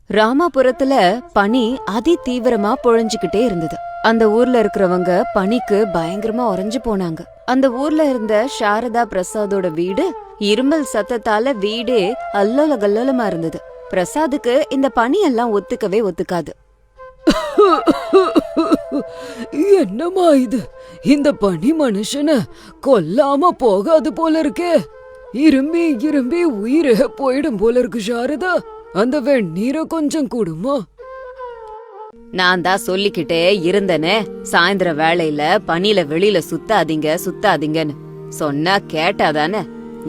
ராமாபுரத்துல பனி அதி தீவிரமா பொழிஞ்சுக்கிட்டே இருந்தது. அந்த ஊர்ல இருக்கிறவங்க பனிக்கு பயங்கரமா உறைஞ்சு போனாங்க. அந்த ஊர்ல இருந்த சாரதா பிரசாதோட வீடு இருமல் சத்தத்தால வீடே அல்லோல கல்லோலமா இருந்தது. பிரசாதுக்கு இந்த பனி எல்லாம் ஒத்துக்கவே ஒத்துக்காது. என்னமா இது? இந்த பனி மனுஷன கொல்லாம போகாது போல இருக்கே. இரும்பி இரும்பி உயிரே போயிடும் போல இருக்கு சாரதா. அந்த வெந்நீரை கொஞ்சம் கொடுமா. நான் தான் சொல்லிக்கிட்டே இருந்தனே, சாயந்தர வேளையில பனில வெளியில சுத்தாதீங்கன்னு சொன்னா கேட்டாதானே?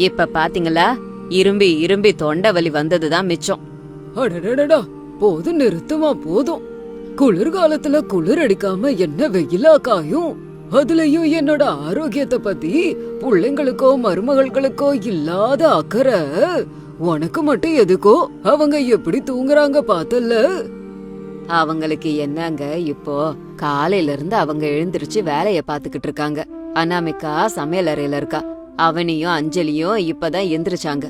இப்ப பாத்தீங்களா, இரும்பி இரும்பி தொண்டை வலி வந்ததுதான் மிச்சம். அடடடடா, போதும் நிறுத்துமா போதும். குளிர்காலத்துல குளிர் அடிக்காம என்ன வெயிலா காயும். அதுலயும் என்னோட ஆரோக்கியத்தை பத்தி பிள்ளைங்களுக்கோ மருமகளுக்கோ இல்லாத அக்கறை உனக்கு மட்டும் எதுக்கோ? அவங்க எப்படி தூங்குறாங்க பார்த்தல்ல? அவங்களுக்கு என்னங்க, இப்போ காலையில இருந்து அவங்க எழுந்திருச்சு வேலைய பாத்துக்கிட்டு இருக்காங்க. அனாமிகா சமையல் அறையில இருக்கா. அவனியும் அஞ்சலியும் இப்பதான் எந்திரிச்சாங்க.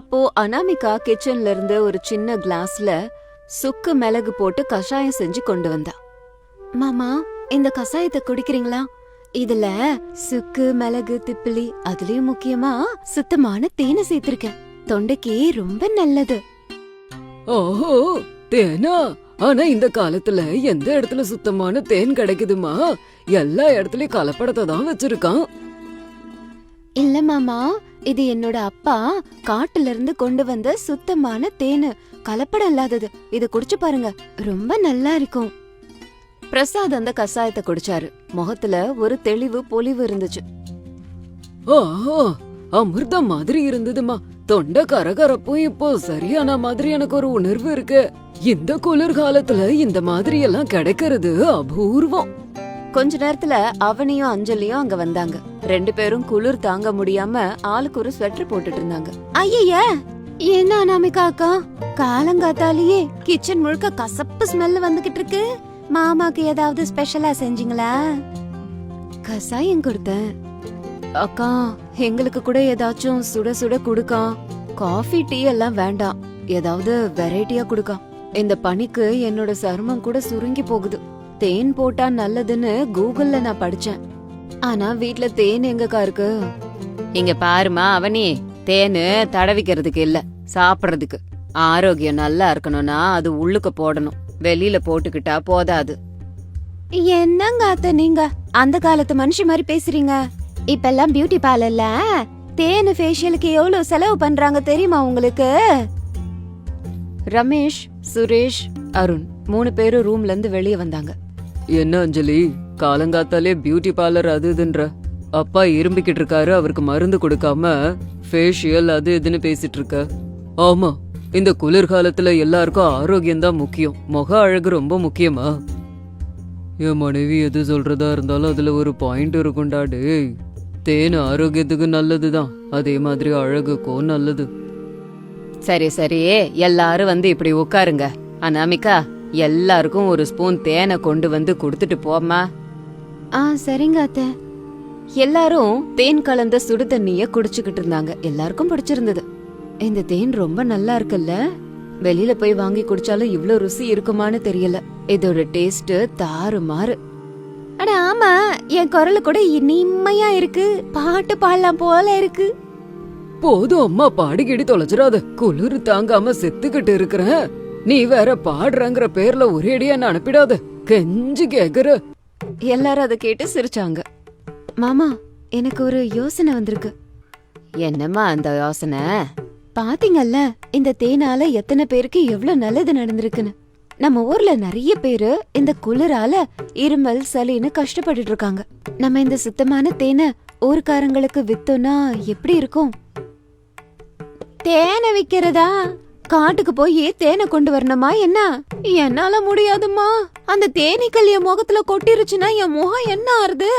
அப்போ அனாமிகா கிச்சன்ல இருந்து ஒரு சின்ன கிளாஸ்ல சுக்கு மிளகு போட்டு கஷாயம் செஞ்சு கொண்டு வந்தா. மாமா, இந்த கஷாயத்தை குடிக்கிறீங்களா? இதுல சுக்கு மிளகு திப்பிலி, அதுலயும் முக்கியமா சுத்தமான தேனை சேர்த்திருக்கேன். தொண்டைக்கு ரொம்ப நல்லது. ஓஹோ, தேனா? ஆனா இந்த காலத்துல எந்த இடத்துல சுத்தமான தேன் கிடைக்குதுமா? எல்லா இடத்துலயும் கலப்படத்தை தான் வச்சிருக்கான். இல்ல மாமா, இது என்னோட அப்பா காட்டுல இருந்து கொண்டு வந்த சுத்தமான தேனு, கலப்படம் இல்லாதது. இத குடிச்சு பாருங்க, ரொம்ப நல்லா இருக்கும். பிரசாத் அந்த கஷாயத்தை குடிச்சாரு. முகத்துல ஒரு தெளிவு பொலிவு இருந்துச்சு. ஆஹா, அமிர்தம் மாதிரி இருந்ததுமா. தொண்டை கரகரப்பும் இப்போ சரியான மாதிரி எனக்கு ஒரு உணர்வு இருக்கு. இந்த குளிர்காலத்துல இந்த மாதிரி எல்லாம் கிடைக்கிறது அபூர்வம். கொஞ்ச நேரத்துல அவனியும் அஞ்சலியும் அங்க வந்தாங்க. ரெண்டு பேரும் குளிர் தாங்க முடியாம ஆளுக்கு ஒரு ஸ்வெட்டர் போட்டுட்டு இருந்தாங்க. ஐய, என்ன அனாமிகா அக்கா, காலங்காத்தாலேயே கிச்சன் முழுக்க கசப்பு ஸ்மெல் வந்துகிட்டு இருக்கு. மாமாக்கு ஏதாவது ஸ்பெஷலா செஞ்சீங்களா? கசாயம் கொடுத்தேன் அக்கா. எங்களுக்கு கூட ஏதாச்சும் சுட சுட குடுக்கா. காஃபி டீ எல்லாம் வேண்டாம், ஏதாவது வெரைட்டியா குடுக்கா. இந்த பனிக்கு என்னோட சருமம் கூட சுருங்கி போகுது. தேன் போட்டா நல்லதுன்னு கூகுள்ல நான் படிச்சேன். ஆனா வீட்ல தேன் எங்கக்கா இருக்கு? இங்க பாருமா அவனி, தேனு தடவிக்கிறதுக்கு இல்ல, சாப்பிடுறதுக்கு. ஆரோக்கியம் நல்லா இருக்கணும்னா அது உள்ளுக்கு போடணும், வெளியில போட்டுக்கிட்டா போதாது. என்னங்க அத்தை நீங்க அந்த காலத்து மனுஷி மாதிரி பேசுறீங்க. இப்பெல்லாம் பியூட்டி பார்லர்ல தேனு ஃபேஷியலுக்கு எவ்வளவு செலவு பண்றாங்க தெரியுமா உங்களுக்கு? ரமேஷ், சுரேஷ், அருண் 3 பேரும் ரூம்ல இருந்து வெளியே வந்தாங்க. என்ன அஞ்சலி, காலங்காத்தாலே பியூட்டி பார்லர் அது இதுன்ற? அப்பா இரும்பிக்கிட்டு இருக்காரு, அவருக்கு மருந்து கொடுக்காம ஃபேஷியல் அது இதுன்னு பேசிட்டு இருக்க? ஆமா, இந்த குளிர்காலத்துல எல்லாருக்கும் ஆரோக்கியம் தான் முக்கியம். முக அழகு ரொம்ப முக்கியமா? என் மனைவி எது சொல்றதா இருந்தாலும் அதுல ஒரு பாயிண்ட் இருக்கும்டா டேய். தேன் ஆரோக்கியத்துக்கு நல்லதுதான், அதே மாதிரி அழகுக்கும் நல்லது. சரி சரி, எல்லாரும் வந்து இப்படி உட்காருங்க. அனாமிகா, எல்லாருக்கும் ஒரு ஸ்பூன் தேனை கொண்டு வந்து கொடுத்துட்டு போமா. சரிங்க அத்தை. எல்லாரும் தேன் கலந்த சுடு தண்ணிய குடிச்சுக்கிட்டு இருந்தாங்க. எல்லாருக்கும் பிடிச்சிருந்தது. இந்த தேன் ரொம்ப நல்லா இருக்குல்ல? வெளியில போய் வாங்கி குடிச்சாலும் இவ்ளோ ருசி இருக்குமான்னு தெரியல. இதோட டேஸ்ட் தாறுமாறு. அட ஆமா, என் குரல் கூட இனிமையா இருக்கு, பாட்டு பாடலாம் போல இருக்கு. போதும் அம்மா, பாடிக்கிடி தொலைச்சிடாத. குளிர் தாங்காம செத்துக்கிட்டு இருக்கிறேன். நீ வேற பாடுறங்கிற பேர்ல ஒரேடியா அனுப்பிடாத, கெஞ்சி கேக்குற. எல்லாரும் அதை கேட்டு சிரிச்சாங்க. மாமா, எனக்கு ஒரு யோசனை வந்திருக்கு. என்னம்மா அந்த யோசனை? பாத்தீங்கல்ல இந்த தேனால எத்தனை பேருக்கு எவ்வளவு நல்லது நடந்திருக்குன்னு. நம்ம ஊர்ல நிறைய பேரு இந்த குளிரால இருமல் சளின்னு கஷ்டப்பட்டுட்டு இருக்காங்க. நம்ம இந்த சுத்தமான தேனை ஊர்க்காரங்களுக்கு வித்தோம்னா எப்படி இருக்கும்? தேனை விக்கிறதா? காட்டுக்கு போய் தேனை கொண்டு வரணுமா என்ன? என்னால முடியாதுமா. அந்த தேனீக்கள் என் முகத்துல கொட்டிருச்சுன்னா என் முகம் என்ன ஆறுது?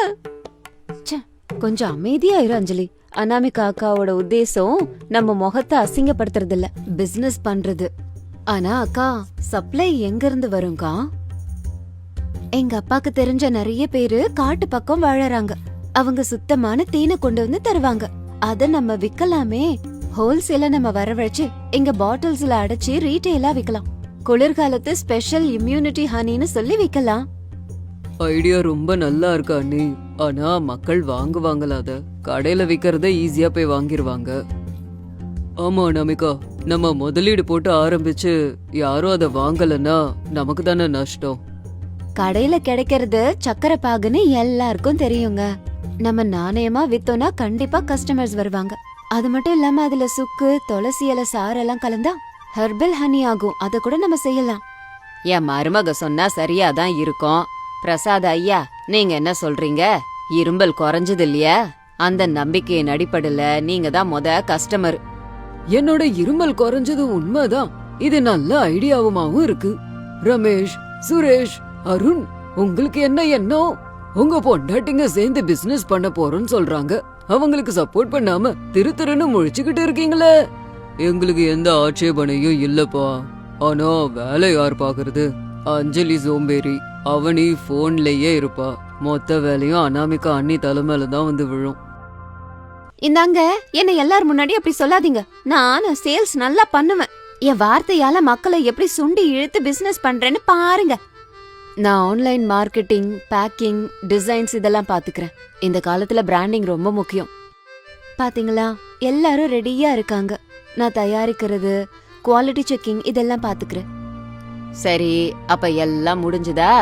கொஞ்சம் அமைதியா இரு அஞ்சலி. அனாமிகா அக்காவோட உத்தேசம் நம்ம முகத்தை அசிங்கப்படுத்துறது இல்ல, பிசினஸ் பண்றது. ஆனா அக்கா, சப்ளை எங்க இருந்து வரும்க்கா? எங்க அப்பாக்கு தெரிஞ்ச நிறைய பேரு காட்டு பக்கம் வாழறாங்க. அவங்க சுத்தமான தேனை கொண்டு வந்து தருவாங்க. அத நம்ம விக்கலாமே. ஹோல்சேல நம்ம வரவழைச்சு இங்க பாட்டில்ஸ்ல அடைச்சு ரீட்டைலா விக்கலாம். குளிர்காலத்து ஸ்பெஷல் இம்யூனிட்டி ஹனின்னு சொல்லி விக்கலாம். ஐடியா ரொம்ப நல்லா இருக்கா அண்ணி. ஆனா மக்கள் வாங்குவாங்களா அத? கடையில விக்கிறத ஈஸியா போய் வாங்கிருவாங்க. ஆமா நமிகா, நம்ம முதலீடு போட்டு ஆரம்பிச்சு யாரும் அத வாங்கலன்னா நமக்கு தானே நஷ்டம். கடையில கிடைக்கிறது சக்கரை பாகுன்னு எல்லாருக்கும் தெரியுங்க. நம்ம நாணயமா வித்தோம்னா கண்டிப்பா கஸ்டமர்ஸ் வருவாங்க. அது மட்டும் இல்லாம அதுல சுக்கு, துளசி இலை சாரெல்லாம் கலந்தா ஹெர்பல் ஹனி ஆகும். அத கூட நம்ம செய்யலாம். என் மருமக சொன்னா சரியாதான் இருக்கும். பிரசாத் ஐயா, நீங்க என்ன சொல்றீங்க? இரும்பல் குறைஞ்சது இல்லையா? அந்த நம்பிக்கையின் அடிப்படையில நீங்க தான் கஸ்டமர். என்னோட இருமல் குறைஞ்சது உண்மைதான். இது நல்ல ஐடியாவுமாவும் இருக்கு. ரமேஷ், சுரேஷ், அருண், உங்களுக்கு என்ன எண்ணம்? உங்க பொண்டாட்டிங்க சேர்ந்து பிசினஸ் பண்ண போறோம்னு சொல்றாங்க. அவங்களுக்கு சப்போர்ட் பண்ணாம திருன்னு முழிச்சுக்கிட்டு இருக்கீங்களே. எங்களுக்கு எந்த ஆட்சேபனையும் இல்லப்பா. ஆனா வேலை யார் பாக்குறது? அஞ்சலி சோம்பேறி, அவனி போன்லயே இருப்பா. மொத்த வேலையும் அனாமிகா அண்ணி தலைமையில தான் வந்து விழும். இந்தாங்க, என்ன எல்லார் முன்னாடி அப்படி சொல்லாதீங்க. நான் சேல்ஸ் நல்லா பண்ணுவேன். என் வார்த்தையால மக்களை எப்படி சுண்டி இழுத்து பிசினஸ் பண்றேன்னு பாருங்க. நான் ஆன்லைன் மார்க்கெட்டிங், பேக்கிங், டிசைன்ஸ் இதெல்லாம் பாத்துக்கிறேன். இந்த காலத்துல பிராண்டிங் ரொம்ப முக்கியம். பாத்தீங்களா, எல்லாரும் ரெடியா இருக்காங்க. நான் தயாரிக்கிறது, குவாலிட்டி செக்கிங் இதெல்லாம் பாத்துக்கிறேன். சரி, அப்ப எல்லாம் முடிஞ்சுதா?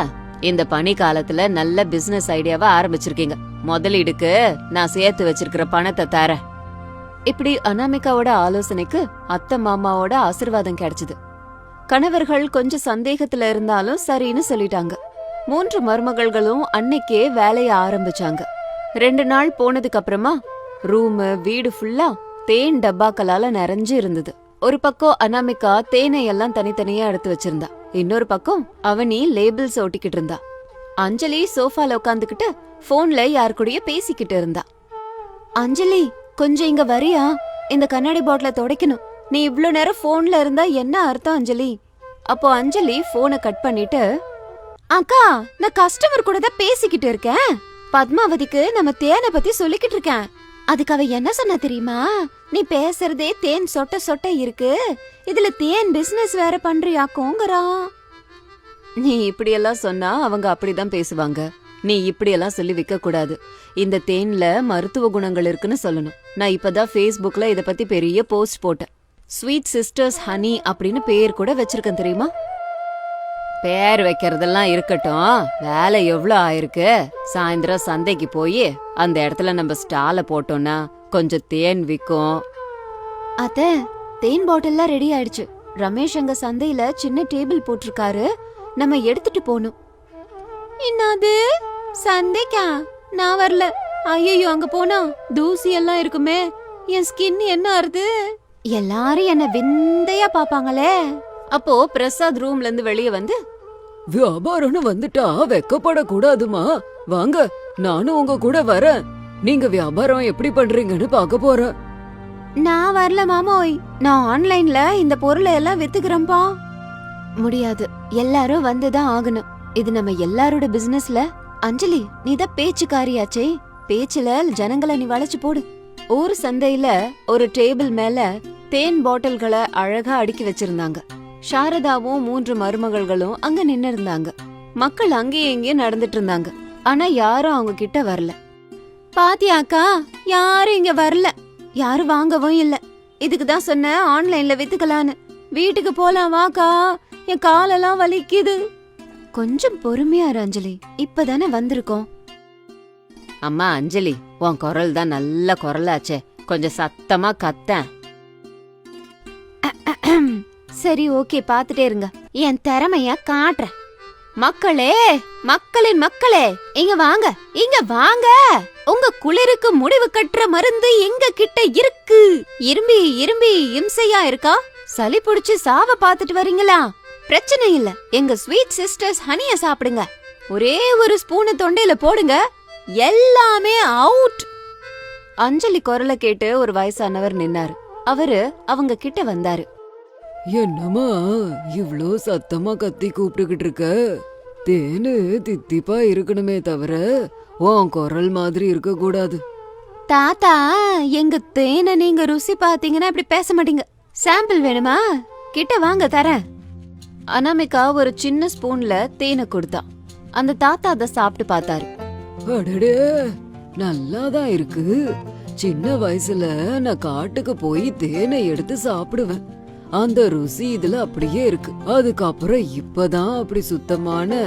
இந்த பனி காலத்துல நல்ல பிசினஸ் ஐடியாவை ஆரம்பிச்சிருக்கீங்க. முதலீடுக்கு நான் சேர்த்து வச்சிருக்கிற பணத்தை தரேன். இப்படி அனாமிகாவோட ஆலோசனைக்கு அத்தை மாமாவோட ஆசிர்வாதம் கிடைச்சது. கணவர்கள் கொஞ்சம் சந்தேகத்துல இருந்தாலும் சரின்னு சொல்லிட்டாங்க. 3 மருமகள்களும் அன்னைக்கே வேலைய ஆரம்பிச்சாங்க. 2 நாள் போனதுக்கு அப்புறமா ரூம், வீடு ஃபுல்லா தேன் டப்பாக்களால நிறைஞ்சு இருந்தது. ஒரு பக்கம் அனாமிகா தேனை எல்லாம் தனித்தனியா எடுத்து வச்சிருந்தா. இன்னொரு பக்கம் அவனி லேபிள்ஸ் ஒட்டிக்கிட்டு இருந்தா. அஞ்சலி சோஃபால உட்காந்துக்கிட்டு போன்ல யார் கூடயே பேசிக்கிட்டு இருந்தா. அஞ்சலி, கொஞ்சம் இங்க வரியா? இந்த கண்ணாடி பாட்டில துடைக்கணும். நீ இவ்ளோ நேரம் போன்ல இருந்தா என்ன அர்த்தம் அஞ்சலி? அப்போ அஞ்சலி போனை கட் பண்ணிட்டு, அக்கா, நான் கஸ்டமர் கூட தான் பேசிக்கிட்டு இருக்கேன். பத்மாவதிக்கு நம்ம தேனை பத்தி சொல்லிக்கிட்டு இருக்கேன். அதுக்கு அவ என்ன சொன்னா தெரியுமா? நீ பேசுறதே தேன் சொட்ட சொட்ட இருக்கு, இதுல தேன் பிசினஸ் வேற பண்றியாக்கோங்கறா. நீ இப்படியெல்லாம் சொன்னா அவங்க அப்படிதான் பேசுவாங்க. நீ இப்படியெல்லாம் சொல்லி விற்க கூடாது. இந்த தேன்ல மருத்துவ குணங்கள் இருக்குன்னு சொல்லணும். நான் இப்பதான் Facebookல இத பத்தி பெரிய போஸ்ட் போட்டேன். ஸ்வீட் சிஸ்டர்ஸ் ஹனி அப்படின்னு பேர் கூட வச்சிருக்கேன் தெரியுமா? பேர் வைக்கிறதெல்லாம் இருக்கட்டும், வேலை எவ்வளவு ஆயிருக்கு? சாயந்தரம் சந்தைக்கு போய் அந்த இடத்துல நம்ம ஸ்டால போட்டோம்னா கொஞ்சம் தேன் விக்கும். அத்த, தேன் பாட்டில்லாம் ரெடி ஆயிடுச்சு. ரமேஷ் அங்க சந்தையில சின்ன டேபிள் போட்டிருக்காரு, நம்ம எடுத்துட்டு போகணும். என்னது சந்தைக்கா? நான் வரல. ஐயோ, அங்க போனா தூசி எல்லாம் இருக்குமே, என் ஸ்கின் என்ன ஆறுது? எல்லாரும் என்ன விந்தையா பாப்பாங்களே. அப்போ பிரசாத் ரூம்ல இருந்து வெளியே வந்து, வியாபாரம்னு வந்துட்டா வெக்கப்படக்கூடாதுமா. வாங்க, நானும் உங்க கூட வரேன். நீங்க வியாபாரம் எப்படி பண்றீங்கன்னு பார்க்க போறேன். நான் வரல மாமோய், நான் ஆன்லைன்ல இந்த பொருளை எல்லாம் வித்துக்கிறேன்பா. முடியாது, எல்லாரும் வந்துதான் ஆகணும். இது நம்ம எல்லாரோட பிசினஸ்ல. அஞ்சலி, நீதான் பேச்சுக்காரியாச்சே, பேச்சுல ஜனங்களை நீ வளைச்சு போடு. ஊர் சந்தையில ஒரு டேபிள் மேல தேன் பாட்டில்களை அழகா அடுக்கி வச்சிருந்தாங்க. சாரதாவும் 3 மருமகள்களும் அங்க நின்னு இருந்தாங்க. மக்கள் அங்கேயும் இங்கேயும் நடந்துட்டு இருந்தாங்க. ஆனா யாரும் அவங்க கிட்ட வரல. பாத்தியாக்கா, யாரும் இங்க வரல, யாரும் வாங்கவும் இல்ல. இதுக்குதான் சொன்ன ஆன்லைன்ல வித்துக்கலான்னு. வீட்டுக்கு போலாம் வாக்கா, என் காலெல்லாம் வலிக்குது. கொஞ்சம் பொறுமையா இரு அஞ்சலி, இப்பதானே வந்திருக்கோம். அம்மா அஞ்சலி, உன் குரல் தான் நல்ல குரலாச்சே, கொஞ்சம் சத்தமா கத்தேன். சரி, ஓகே, பாத்துட்டே இருங்க, என் திறமைய காட்டுறேன். மக்களே, மக்களின் மக்களே, இங்க வாங்க, இங்க வாங்க. உங்க குளிருக்கு முடிவு கட்டுற மருந்து எங்க கிட்ட இருக்கு. இரும்பி இரும்பி இம்சையா இருக்கா? சளி புடிச்சு சாவ பாத்துட்டு வரீங்களா? பிரச்சனை இல்ல, எங்க ஸ்வீட் சிஸ்டர்ஸ் ஹனிய சாப்பிடுங்க. ஒரே ஒரு ஸ்பூனை தொண்டையில போடுங்க, எல்லாமே அவுட். அஞ்சலி குரலை கேட்டு ஒரு வயசானவர் நின்னாரு. அவரு அவங்க கிட்ட வந்தாரு. என்னம்மா இவ்ளோ சத்தமா கத்தி கூப்பிட்டுக்கிட்டு இருக்க? தேனு தித்திப்பா இருக்கணுமே தவிர உன் குரல் மாதிரி இருக்க கூடாது. தாத்தா, எங்க தேனை நீங்க ருசி பாத்தீங்கன்னா இப்படி பேச மாட்டீங்க. சாம்பிள் வேணுமா? கிட்ட வாங்க, தரேன். அனாமிகா ஒரு சின்ன ஸ்பூன்ல தேனை கொடுத்தா. அந்த தாத்தா அதை சாப்பிட்டு பார்த்தாரு. அடடே, நல்லாதான் இருக்கு. சின்ன வயசுல நான் காட்டுக்கு போய் தேனை எடுத்து சாப்பிடுவேன். அந்த ருசி இதுல அப்படியே இருக்கு. அதுக்கப்புறம் இப்பதான் அப்படி சுத்தமான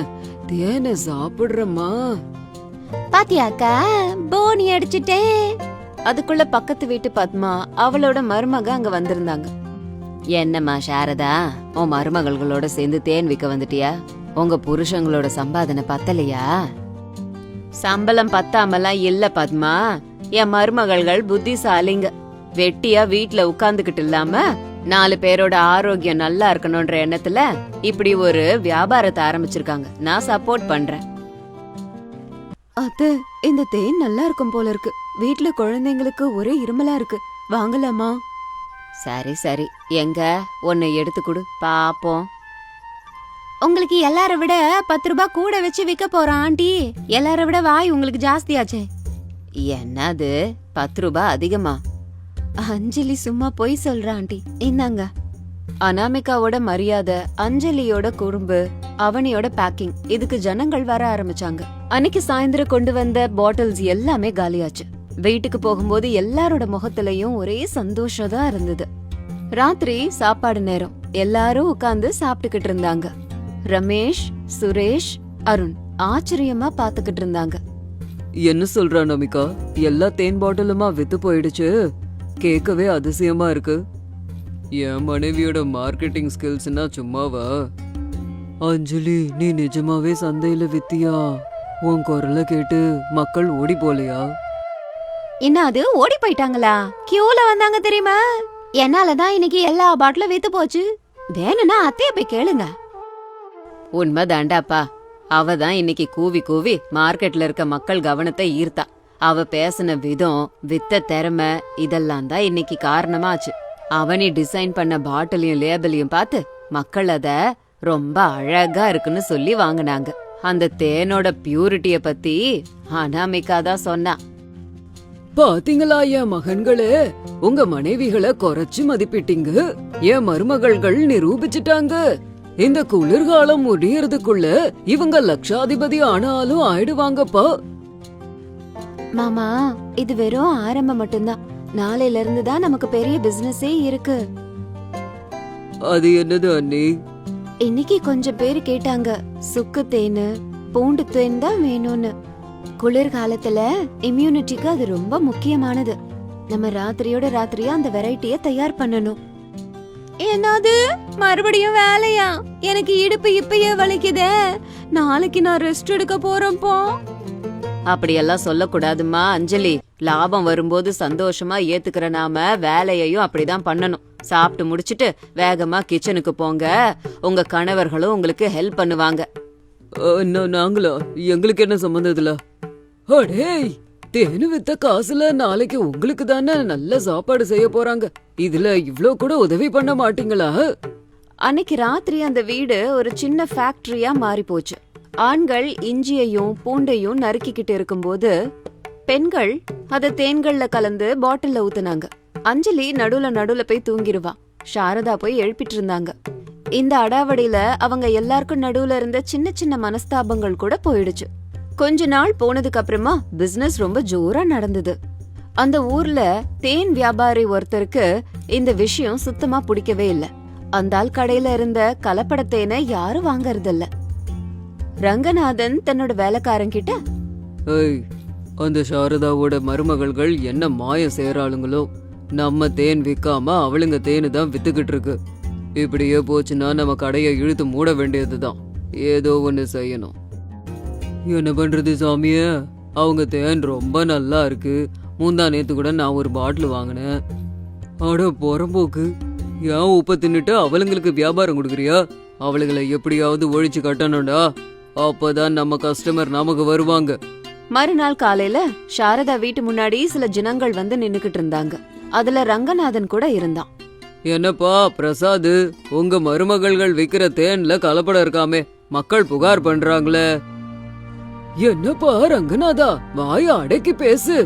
தேனை சாப்பிடுறமா. பாத்தியாக்கா, போனி அடிச்சுட்டே. அதுக்குள்ள பக்கத்து வீட்டு பத்மா அவளோட மருமக அங்க வந்திருந்தாங்க. என்னம்மா சாரதா, உன் மருமகள்களோட சேர்ந்து தேன் விக்க வந்துட்டியா? உங்க புருஷங்களோட சம்பாதனை பத்தலையா? சம்பளம் பத்தாமலாம் இல்ல பத்மா, என் மருமகள்கள் புத்திசாலிங்க. வெட்டியா வீட்ல உட்கார்ந்துகிட்டு இல்லாம 4 பேரோட ஆரோக்கியம் நல்லா இருக்கணும்ன்ற எண்ணத்துல இப்படி ஒரு வியாபாரத்தை ஆரம்பிச்சிருக்காங்க. நான் சப்போர்ட் பண்றேன். அத்தை, இந்த தேன் நல்லா இருக்கும் போல இருக்கு. வீட்ல குழந்தைங்களுக்கு ஒரே இருமலா இருக்கு. வாங்கலாமா? சரி சரி, எங்க ஒன்னு எடுத்து கொடு பாப்போம். உங்களுக்கு எல்லார விட 10 ரூபாய் கூட வச்சு விக்க போறான் ஆண்டி. எல்லார விட வாய் உங்களுக்கு ஜாஸ்தியாச்சே. என்னது 10 ரூபாய் அதிகமா? அஞ்சலி சும்மா பொய் சொல்ற ஆண்டி. இந்தாங்க. அனாமிகாவோட மரியாதை, அஞ்சலியோட குறும்பு, அவனியோட பேக்கிங், இதுக்கு ஜனங்கள் வர ஆரம்பிச்சாங்க. அன்னைக்கு சாயந்தரம் கொண்டு வந்த பாட்டில்ஸ் எல்லாமே காலியாச்சு. வீட்டுக்கு போகும்போது எல்லாரோட முகத்திலையும் ஒரே சந்தோஷம் தான் இருந்தது. ராத்திரி சாப்பாடு நேரம். எல்லாரும் உட்கார்ந்து சாப்பிட்டுக்கிட்டு இருந்தாங்க. ரமேஷ், சுரேஷ், அருண் ஆச்சரியமா பாத்துக்கிட்டு இருந்தாங்க. என்ன சொல்ற அனாமிகா, எல்லா தேன் பாட்டிலுமா வித்து போயிடுச்சு? கேட்கவே அதிசயமா இருக்கு. என் மனைவியோட மார்க்கெட்டிங் ஸ்கில்ஸ்னா சும்மாவா? அஞ்சலி, நீ நிஜமாவே சந்தையில வித்தியா? உன் குரலை கேட்டு மக்கள் ஓடி போலையா? என்ன அது, ஓடி போயிட்டாங்களா? கியூல வந்தாங்க தெரியுமா? என்னாலதான் இன்னைக்கு எல்லா பாட்டிலும் வித்து போச்சு. வேணும்னா அத்தைய போய் கேளுங்க. உண்மைதாண்டாப்பா, அவ தான் இன்னைக்கு கூவி கூவி மார்க்கெட்ல இருக்க மக்கள் கவனத்தை ஈர்த்தா. அவ பேசின விதம், வித்த திறமை, இதெல்லாம் தான் இன்னைக்கு காரணமாச்சு. அவனி டிசைன் பண்ண பாட்டிலையும் லேபிளையும் பார்த்து மக்கள் அத ரொம்ப அழகா இருக்குன்னு சொல்லி வாங்கினாங்க. அந்த தேனோட பியூரிட்டிய பத்தி அனாமிகா தான் சொன்னா. பாத்தீங்களா என் மகன்களே, உங்க மனைவிகளை குறைச்சு மதிப்பிட்டீங்க. என் மருமகள்கள் நிரூபிச்சிட்டாங்க. இந்த குளிர்காலம் முடியறதுக்குள்ள இவங்க லட்சாதிபதி ஆனாலும் ஆயிடுவாங்கப்பா. மாமா, இது வெறும் ஆரம்பம் மட்டும்தான். நாளையில இருந்து தான் நமக்கு பெரிய பிசினஸே இருக்கு. அது என்னது அண்ணி? இன்னைக்கு கொஞ்சம் பேர் கேட்டாங்க, சுக்கு தேனு, பூண்டு தேன் தான் வேணும்னு. குளிர்காலத்துல இம்யூனிட்டிக்கு அது ரொம்ப முக்கியமானது. நம்ம ராத்திரியோட ராத்திரியா அந்த வெரைட்டிய தயார் பண்ணணும். என்னது, மறுபடியும் வேலையா? எனக்கு இடுப்பு இப்பயே வலிக்குதே. நாளைக்கு நான் ரெஸ்ட் எடுக்க போறேன் போ. அப்படியெல்லாம் சொல்லக்கூடாதுமா அஞ்சலி. லாபம் வரும்போது சந்தோஷமா ஏத்துக்கிற நாம வேலையையும் அப்படிதான் பண்ணணும். சாப்பிட்டு முடிச்சிட்டு வேகமா கிச்சனுக்கு போங்க. உங்க கணவர்களும் உங்களுக்கு ஹெல்ப் பண்ணுவாங்க. நாங்களா? எங்களுக்கு என்ன சம்பந்தம் இதுல? அடேய், தேனு வித்த காசுல நாளைக்கு உங்களுக்கு தானே நல்ல சாப்பாடு செய்ய போறாங்க. இதுல இவ்ளோ கூட உதவி பண்ண மாட்டீங்களா? அன்னைக்கு ராத்திரி அந்த வீடு ஒரு சின்ன ஃபேக்டரியா மாறி போச்சு. ஆண்கள் இஞ்சியையும் பூண்டையும் நறுக்கிக்கிட்டு இருக்கும்போது பெண்கள் அத தேன்கள்ல கலந்து பாட்டில்ல ஊத்துனாங்க. அஞ்சலி நடுவுல போய் தூங்கிருவா. சாரதா போய் எழுப்பிட்டு இருந்தாங்க. இந்த அடாவடியில அவங்க எல்லாருக்கும் நடுவுல இருந்த சின்ன சின்ன மனஸ்தாபங்கள் கூட போயிடுச்சு. கொஞ்ச நாள் போனதுக்கு அப்புறமா பிசினஸ் ரொம்ப ஜோரா நடந்தது. அந்த ஊர்ல தேன் வியாபாரி ஒருத்தருக்கு இந்த விஷயம் சுத்தமா பிடிக்கவே இல்ல. அந்த ஆள் கடையில இருந்த கலப்பட தேனை யாரும் வாங்கறதில்ல. ரங்கநாதன் தன்னோட வேலைக்காரங்கிட்ட, அந்த சாரதாவோட மருமகள்கள் என்ன மாயம் செய்யறாளுங்களோ, நம்ம தேன் விக்காம அவளுங்க தேனு தான் வித்துக்கிட்டு இருக்கு. இப்படியே போச்சுன்னா நம்ம கடையை இழுத்து மூட வேண்டியதுதான். ஏதோ ஒண்ணு செய்யணும். என்ன பண்றது சாமியே? அவங்க தேன் ரொம்ப நல்லா இருக்கு. முந்தா நேத்து கூட நான் ஒரு பாட்டில் வாங்கினேன். அட புறம்போக்கு, ஏன் உப்ப தின்னுட்டு அவளுங்களுக்கு வியாபாரம் கொடுக்குறியா? அவளுகளை எப்படியாவது ஒழிச்சு கட்டணும்டா. அப்பதான் நம்ம கஸ்டமர் நமக்கு வருவாங்க. மறுநாள் காலையில சாரதா வீட்டு முன்னாடி சில ஜனங்கள் வந்து நின்னுக்கிட்டு இருந்தாங்க. அதுல ரங்கநாதன் கூட இருந்தான். என்னப்பா பிரசாத், உங்க மருமகள்கள் விக்கிற தேன்ல கலப்படம் இருக்காமே, மக்கள் புகார் பண்றாங்களே. என்னப்பா ரங்கநாதா, வாய அடக்கி பேசு.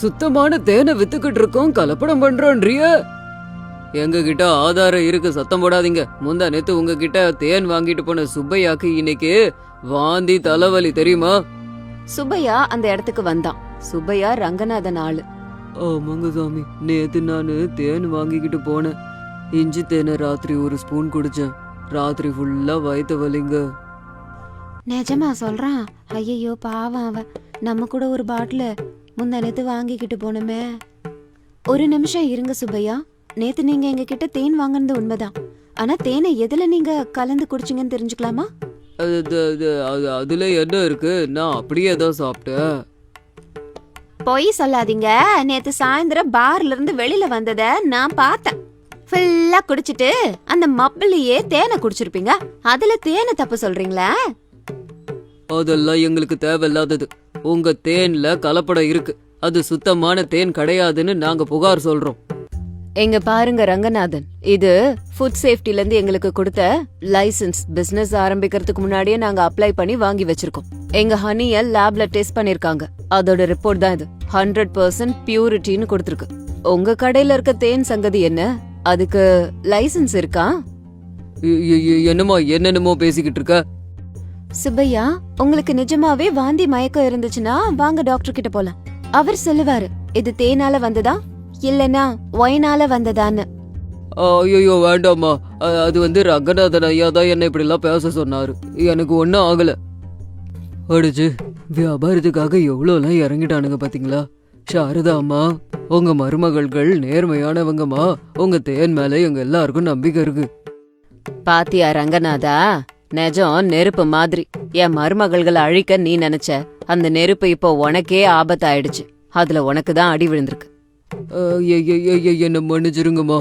சுத்தமான தேனை வித்துக்கிட்டு இருக்கோம், கலப்படம் பண்றோன்றிய? எங்க கிட்ட ஆதாரம் இருக்கு, சத்தம் போடாதீங்க. முந்தா நேத்து உங்ககிட்ட தேன் வாங்கிட்டு போன சுப்பையாக்கு இன்னைக்கு வாந்தி தலைவலி தெரியுமா? சுப்பையா அந்த இடத்துக்கு வந்தான். சுப்பையா ரங்கநாதன் ஆளு. ஆமாங்க சாமி, நேத்து நானு தேன் வாங்கிக்கிட்டு போனேன். இஞ்சி தேனை ராத்திரி ஒரு ஸ்பூன் குடிச்சேன். ராத்திரி ஃபுல்லா வயித்து வலிங்க. நிஜமா சொல்றான்? ஐயோ பாவம் அவன். நம்ம கூட ஒரு பாட்டில் முந்தா நேத்து வாங்கிக்கிட்டு போனோமே. ஒரு நிமிஷம் இருங்க சுப்பையா. நேத்து நீங்க எங்க கிட்ட தேன் வாங்கினது உண்மைதான். ஆனா தேனை எதுல நீங்க கலந்து குடிச்சீங்கன்னு தெரிஞ்சுக்கலாமா? அதுல என்ன இருக்கு? நான் அப்படியே தான் சாப்பிட்டேன். பொய் சொல்லாதீங்க. நேத்து சாயந்தரம் பார்ல இருந்து வெளியில வந்தத நான் பார்த்தேன். ஃபுல்லா குடிச்சிட்டு அந்த மப்பிளையே தேனை குடிச்சிருப்பீங்க. அதுல தேனை தப்பு சொல்றீங்களா? அதெல்லாம் எங்களுக்கு தேவையில்லாதது. உங்க தேன்ல கலப்படம் இருக்கு. அது சுத்தமான தேன் கிடையாதுன்னு நாங்க புகார் சொல்றோம். எங்க பாருங்க ரங்கநாதன், இது ஃபுட் சேஃப்டில இருந்து எங்களுக்கு கொடுத்த லைசென்ஸ். பிசினஸ் ஆரம்பிக்கிறதுக்கு முன்னாடியே நாங்க அப்ளை பண்ணி வாங்கி வச்சிருக்கோம். எங்க ஹனிய லேப்ல டெஸ்ட் பண்ணிருக்காங்க. அதோட ரிப்போர்ட் தான் இது. 100% பியூரிட்டின்னு கொடுத்திருக்கு. உங்க கடையில இருக்க தேன் சங்கதி என்ன? அதுக்கு லைசென்ஸ் இருக்கா? என்னமோ பேசிக்கிட்டு இருக்க சுப்பையா. உங்களுக்கு நிஜமாவே வாந்தி மயக்கம் இருந்துச்சுன்னா வாங்க டாக்டர் கிட்ட போலாம். அவர் சொல்லுவாரு இது தேனால வந்ததா இல்லனா ஒயினால வந்ததான்னு. ஐயோ வேண்டாமா. அது ரங்கநாதன் ஐயா தான் என்ன இப்படி எல்லாம் பேச சொன்னாரு. எனக்கு ஒன்னும் ஆகல. அடிச்சு வியாபாரத்துக்காக எவ்வளோலாம் இறங்கிட்டானுங்க பாத்தீங்களா? சாரதா அம்மா, உங்க மருமகள்கள் நேர்மையானவங்கம்மா. உங்க தேன் மேல எங்க எல்லாருக்கும் நம்பிக்கை இருக்கு. பாத்தியா ரங்கநாதா, நிஜம் நெருப்பு மாதிரி. என் மருமகள்களை அழிக்க நீ நினைச்ச அந்த நெருப்பு இப்போ உனக்கே ஆபத்தாயிடுச்சு. அதுல உனக்கு தான் அடி விழுந்திருக்கு. என்ன மன்னிச்சிருங்கம்மா.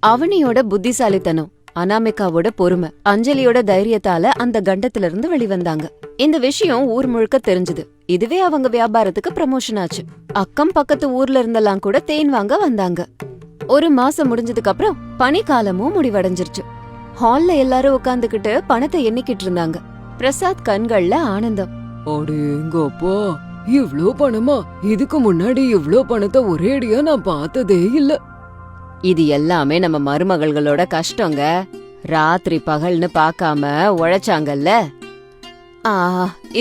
அவனியோட புத்திசாலித்தனம், அனாமிகாவோட பொறுமை, அஞ்சலியோட தைரியத்தால அந்த கண்டத்துல இருந்து வெளிவந்தாங்க. இந்த விஷயம் ஊர் முழுக்க தெரிஞ்சது. இதுவே அவங்க வியாபாரத்துக்கு ப்ரமோஷன் ஆச்சு. அக்கம் பக்கத்து ஊர்ல இருந்தெல்லாம் கூட தேன் வாங்க வந்தாங்க. ஒரு மாசம் முடிஞ்சதுக்கு அப்புறம் பனிக்காலமும் முடிவடைஞ்சிருச்சு. ஹால்ல எல்லாரும் உட்கார்ந்துகிட்டு பணத்தை எண்ணிக்கிட்டு இருந்தாங்க. பிரசாத் கண்கள்ல ஆனந்தம். அடேங்கப்பா, இவ்ளோ பணமா? இதுக்கு முன்னாடி இவ்ளோ பணத்தை ஒரேடியா நான் பார்த்ததே இல்ல. இது எல்லாமே நம்ம மருமகள்களோட கஷ்டங்க. ராத்திரி பகல்னு பார்க்காம உழைச்சாங்கல்ல.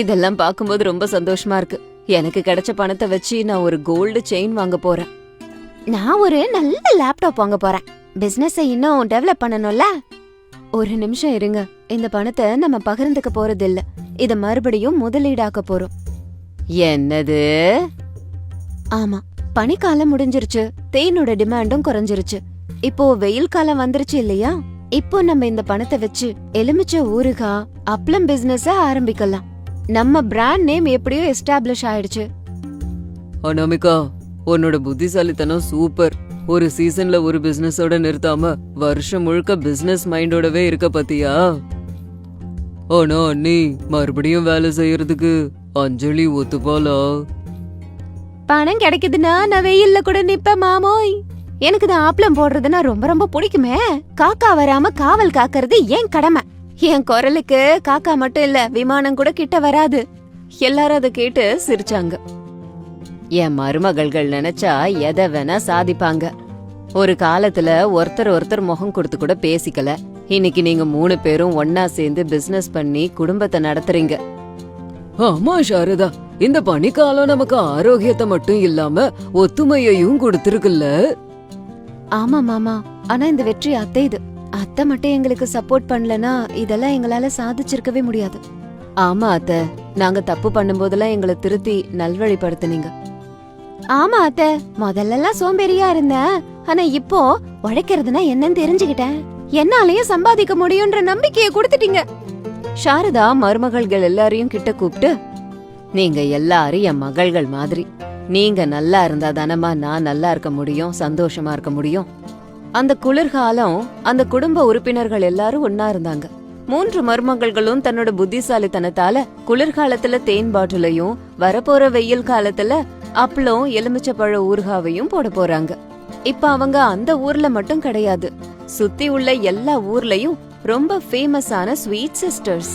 இதெல்லாம் பார்க்கும்போது ரொம்ப சந்தோஷமா இருக்கு. எனக்கு கிடைச்ச பணத்தை வச்சு நான் ஒரு கோல்டு செயின் வாங்க போறேன். நான் ஒரு நல்ல லேப்டாப் வாங்க போறேன். பிசினஸ் இன்னும் டெவலப் பண்ணணும்ல. ஒரு நிமிஷம் இருங்க. இந்த பணத்தை நம்ம பகிர்ந்துக்க போறது இல்ல. இத மறுபடியும் முதலீடாக்க போறோம். என்னது? ஆமா, பனிக்காலம் முடிஞ்சிருச்சு. தேனோட டிமாண்டும் குறைஞ்சிருச்சு. இப்போ வெயில் காலம் வந்துருச்சு இல்லையா? இப்போ நம்ம இந்த பணத்தை வச்சு எலுமிச்சை ஊறுகாய், அப்பளம் பிசினஸ் ஆரம்பிக்கலாம். நம்ம பிராண்ட் நேம் எப்படியோ எஸ்டாப்லிஷ் ஆயிடுச்சு. அனாமிகா, உன்னோட புத்திசாலித்தனம் சூப்பர். ஒரு சீசன்ல ஒரு பிசினஸோட நிறுத்தாம வருஷம் முழுக்க பிசினஸ் மைண்டோடவே இருக்க பத்தியா? ஆனா அண்ணி, மறுபடியும் வேலை செய்யறதுக்கு அஞ்சலி ஒத்துப்பாளா? பணம் கிடைக்குதுன்னா நான் வெயில்ல கூட நிப்பேன் மாமோய். எனக்கு தான் ஆப்பளம் போடுறதுன்னா ரொம்ப ரொம்ப பிடிக்குமே. காக்கா வராம காவல் காக்கிறது ஏன் கடமை. என் குரலுக்கு காக்கா மட்டும் இல்ல, விமானம் கூட கிட்ட வராது. எல்லாரும் அதை கேட்டு சிரிச்சாங்க. என் மருமகள்கள் நினைச்சா எதை வேணா சாதிப்பாங்க. ஒரு காலத்துல ஒருத்தர் முகம் கொடுத்து கூட பேசிக்கல. இன்னைக்கு நீங்க 3 பேரும் ஒன்னா சேர்ந்து பிசினஸ் பண்ணி குடும்பத்தை நடத்துறீங்க. ஆமா சாரதா, இந்த பனிக்காலம் நமக்கு ஆரோக்கியத்தை மட்டும் இல்லாம ஒத்துமையையும் கொடுத்திருக்குல்ல. ஆமா மாமா, ஆனா இந்த வெற்றி அத்தை இது. அத்தை மட்டும் எங்களுக்கு சப்போர்ட் பண்ணலனா இதெல்லாம் எங்களால சாதிச்சிருக்கவே முடியாது. ஆமா அத்தை, நாங்க தப்பு பண்ணும்போதெல்லாம் எங்களை திருத்தி நல்வழிப்படுத்துனீங்க. ஆமா அத்தை, முதல்லலாம் சோம்பேறியா இருந்தேன். ஆனா இப்போ உழைக்கிறதுனா என்னன்னு தெரிஞ்சுக்கிட்டேன். என்னாலயும் சம்பாதிக்க முடியும்ன்ற நம்பிக்கையை கொடுத்துட்டீங்க. சாரதா மருமகள்கள் எல்லாரையும் கிட்ட கூப்பிட்டு, நீங்க எல்லாரும் என் மகள்கள் மாதிரி. நீங்க நல்லா இருந்தா தானமா நான் நல்லா இருக்க முடியும், சந்தோஷமா இருக்க முடியும். அந்த குளிர்காலம் அந்த குடும்ப உறுப்பினர்கள் எல்லாரும் ஒன்னா இருந்தாங்க. 3 மருமகள்களும் தன்னோட புத்திசாலித்தனத்தால குளிர்காலத்துல தேன் பாட்டிலையும், வரப்போற வெயில் காலத்துல அப்பளம் எலுமிச்சப்பழ ஊறுகாவையும் போட போறாங்க. இப்ப அவங்க அந்த ஊர்ல மட்டும் கிடையாது, சுத்தி உள்ள எல்லா ஊர்லயும் ரொம்ப ஃபேமஸான ஸ்வீட் சிஸ்டர்ஸ்.